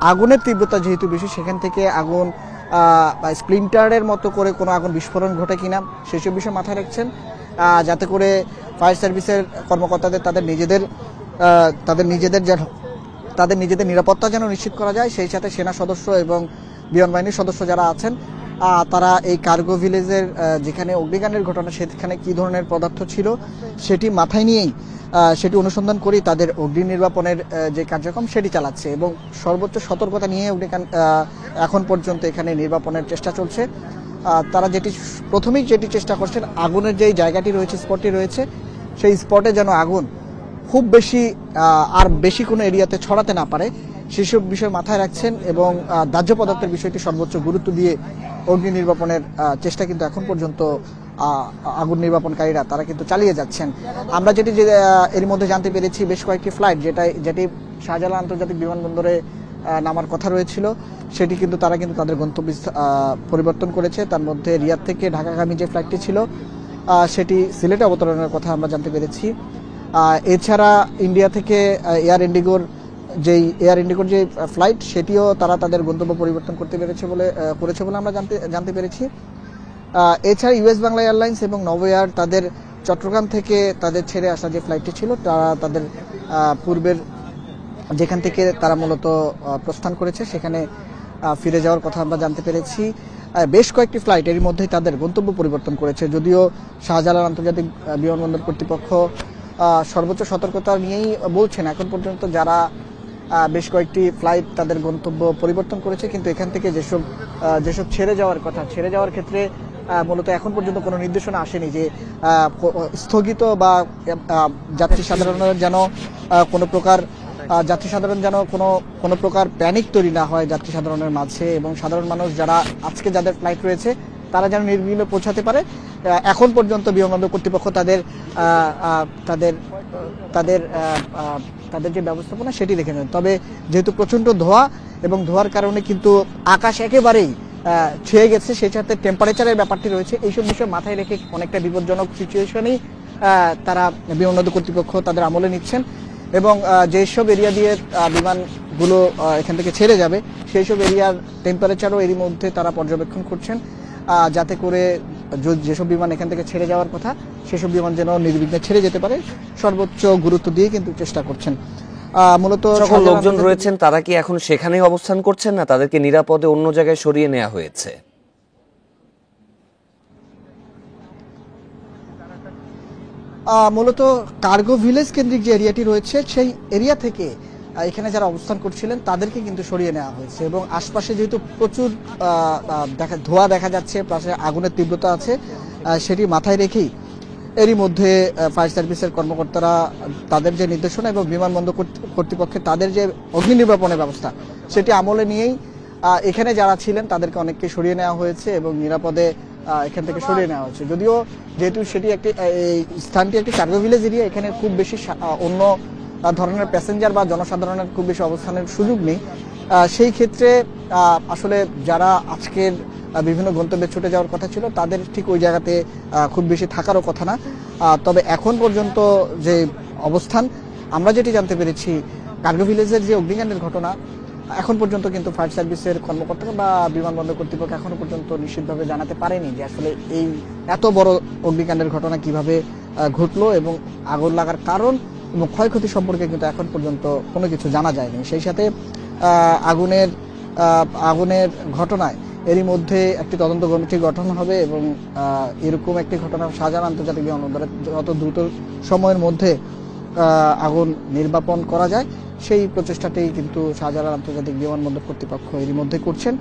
আগুনের তীব্রতা যেহেতু বেশি, সেখান থেকে আগুন স্প্লিন্টারের মতো করে কোনো আগুন বিস্ফোরণ ঘটে কিনা সেসব বিষয় মাথায় রাখছেন, যাতে করে ফায়ার সার্ভিসের কর্মকর্তাদের তাদের নিজেদের নিরাপত্তা যেন নিশ্চিত করা যায়। সেই সাথে সেনা সদস্য এবং বিমান বাহিনীর সদস্য যারা আছেন তারা এই কার্গো ভিলেজের যেখানে অগ্নিকাণ্ডের ঘটনা, সেখানে কী ধরনের পদার্থ ছিল সেটি মাথায় নিয়েই সেটি অনুসন্ধান করেই তাদের অগ্নি নির্বাপনের যে কার্যক্রম সেটি চালাচ্ছে এবং সর্বোচ্চ সতর্কতা নিয়ে এখন পর্যন্ত এখানে নির্বাপনের চেষ্টা চলছে। তারা প্রথমেই যেটি চেষ্টা করছেন, আগুনের যেই জায়গাটি রয়েছে, স্পটটি রয়েছে, সেই স্পটে যেন আগুন খুব বেশি কোনো এরিয়াতে ছড়াতে না পারে সেসব বিষয় মাথায় রাখছেন এবং দাহ্য পদার্থের বিষয়টি সর্বোচ্চ গুরুত্ব দিয়ে অগ্নি নির্বাপনের চেষ্টা কিন্তু এখন পর্যন্ত আগুন নির্বাপনকারীরা তারা কিন্তু চালিয়ে যাচ্ছেন। আমরা এর মধ্যে জানতে পেরেছি, বেশ কয়েকটি ফ্লাইট যেটি শাহজালাল আন্তর্জাতিক বিমানবন্দরে নামার কথা রয়েছিল, সেটি কিন্তু তারা তাদের গন্তব্য পরিবর্তন করেছে। তার মধ্যে রিয়াদ থেকে ঢাকাগামী যে ফ্লাইটটি ছিল সেটি সিলেটে অবতরণের কথা আমরা জানতে পেরেছি। এছাড়া ইন্ডিয়া থেকে এয়ার ইন্ডিগোর যে ফ্লাইট, সেটিও তারা তাদের গন্তব্য পরিবর্তন করেছে বলে আমরা জানতে পেরেছি। এছাড়া ইউএস বাংলা এয়ারলাইন্স এবং নভো এয়ার তাদের চট্টগ্রাম থেকে তাদের ছেড়ে আসা যে ফ্লাইটটি ছিল, তারা তাদের পূর্বের যেখান থেকে তারা মূলত প্রস্থান করেছে সেখানে ফিরে যাওয়ার কথা আমরা জানতে পেরেছি। বেশ কয়েকটি ফ্লাইট এর মধ্যেই তাদের গন্তব্য পরিবর্তন করেছে, যদিও শাহজালাল আন্তর্জাতিক বিমানবন্দর কর্তৃপক্ষ সর্বোচ্চ সতর্কতা নিয়েই বলছেন এখন পর্যন্ত যারা বেশ কয়েকটি ফ্লাইট তাদের গন্তব্য পরিবর্তন করেছে, কিন্তু এখান থেকে যেসব ছেড়ে যাওয়ার ক্ষেত্রে মূলত এখন পর্যন্ত কোনো নির্দেশনা আসেনি যে স্থগিত বা যাত্রী সাধারণের যেন কোনো প্রকার প্যানিক তৈরি না হয় যাত্রী সাধারণের মাঝে, এবং সাধারণ মানুষ যারা আজকে যাদের ফ্লাইট রয়েছে তারা যেন নির্বিঘ্নে পৌঁছাতে পারে। এখন পর্যন্ত বিমানবন্দর কর্তৃপক্ষ তাদের যে ব্যবস্থাপনা সেটি দেখে নেন। তবে যেহেতু প্রচণ্ড ধোঁয়া এবং ধোঁয়ার কারণে কিন্তু আকাশ একেবারেই ছুঁয়ে গেছে, সেই সাথে টেম্পারেচারের ব্যাপারটি রয়েছে, এইসব বিষয় মাথায় রেখে অনেকটা বিপজ্জনক সিচুয়েশনেই তারা বিমানবন্দর কর্তৃপক্ষ তাদের আমলে নিচ্ছেন এবং যেসব এরিয়া দিয়ে বিমানগুলো এখান থেকে ছেড়ে যাবে সেই সব এরিয়ার টেম্পারেচারও এরই মধ্যে তারা পর্যবেক্ষণ করছেন, যাতে করে যেসব বিমান এখান থেকে ছেড়ে যাওয়ার কথা সেসব বিমান যেন নির্বিঘ্নে ছেড়ে যেতে পারে সর্বোচ্চ গুরুত্ব দিয়ে কিন্তু চেষ্টা করছেন। মূলত সকল লোকজন রয়েছেন তারা কি এখন সেখানেই অবস্থান করছেন, না তাদেরকে নিরাপদে অন্য জায়গায় সরিয়ে নেওয়া হয়েছে? মূলত কার্গো ভিলেজ কেন্দ্রিক যে এরিয়াটি রয়েছে সেই এরিয়া থেকে এখানে যারা অবস্থান করছিলেন তাদেরকে কিন্তু সরিয়ে নেওয়া হয়েছে এবং আশপাশে যেহেতু প্রচুর ধোঁয়া দেখা যাচ্ছে, পাশে আগুনের তীব্রতা আছে, সেটি মাথায় রেখেই এরই মধ্যে ফায়ার সার্ভিসের কর্মকর্তারা তাদের যে নির্দেশনা এবং বিমানবন্দর কর্তৃপক্ষের তাদের যে অগ্নি নির্বাপনের ব্যবস্থা সেটি আমলে নিয়েই এখানে যারা ছিলেন তাদেরকে অনেককে সরিয়ে নেওয়া হয়েছে এবং নিরাপদে এখান থেকে সরিয়ে নেওয়া হয়েছে। যদিও যেহেতু এই স্থানটি একটি কার্গো ভিলেজ এরিয়া, এখানে খুব বেশি অন্য ধরনের প্যাসেঞ্জার বা জনসাধারণের খুব বেশি অবস্থানের সুযোগ নেই, সেই ক্ষেত্রে আসলে যারা আজকের বিভিন্ন গন্তব্যে ছুটে যাওয়ার কথা ছিল তাদের ঠিক ওই জায়গাতে খুব বেশি থাকারও কথা না। তবে এখন পর্যন্ত যে অবস্থান আমরা যেটি জানতে পেরেছি, কার্গো ভিলেজের যে অগ্নিকাণ্ডের ঘটনা এখন পর্যন্ত কিন্তু ফায়ার সার্ভিসের কর্মকর্তারা বা বিমানবন্দর কর্তৃপক্ষ এখনো পর্যন্ত নিশ্চিতভাবে জানাতে পারেনি যে আসলে এই এত বড় অগ্নিকাণ্ডের ঘটনা কিভাবে ঘটলো এবং আগুন লাগার কারণ এবং ক্ষয়ক্ষতি সম্পর্কে কিন্তু এখন পর্যন্ত কোনো কিছু জানা যায়নি। সেই সাথে আগুনের ঘটনায় এরই মধ্যে একটি তদন্ত কমিটি গঠন হবে এবং এরকম একটি ঘটনা শাহজালাল আন্তর্জাতিক বিমানবন্দরে যত দ্রুত সময়ের মধ্যে আগুন নির্বাপন করা যায় সেই প্রচেষ্টাতেই কিন্তু শাহজালাল আন্তর্জাতিক বিমানবন্দর কর্তৃপক্ষ এরই মধ্যে করছেন।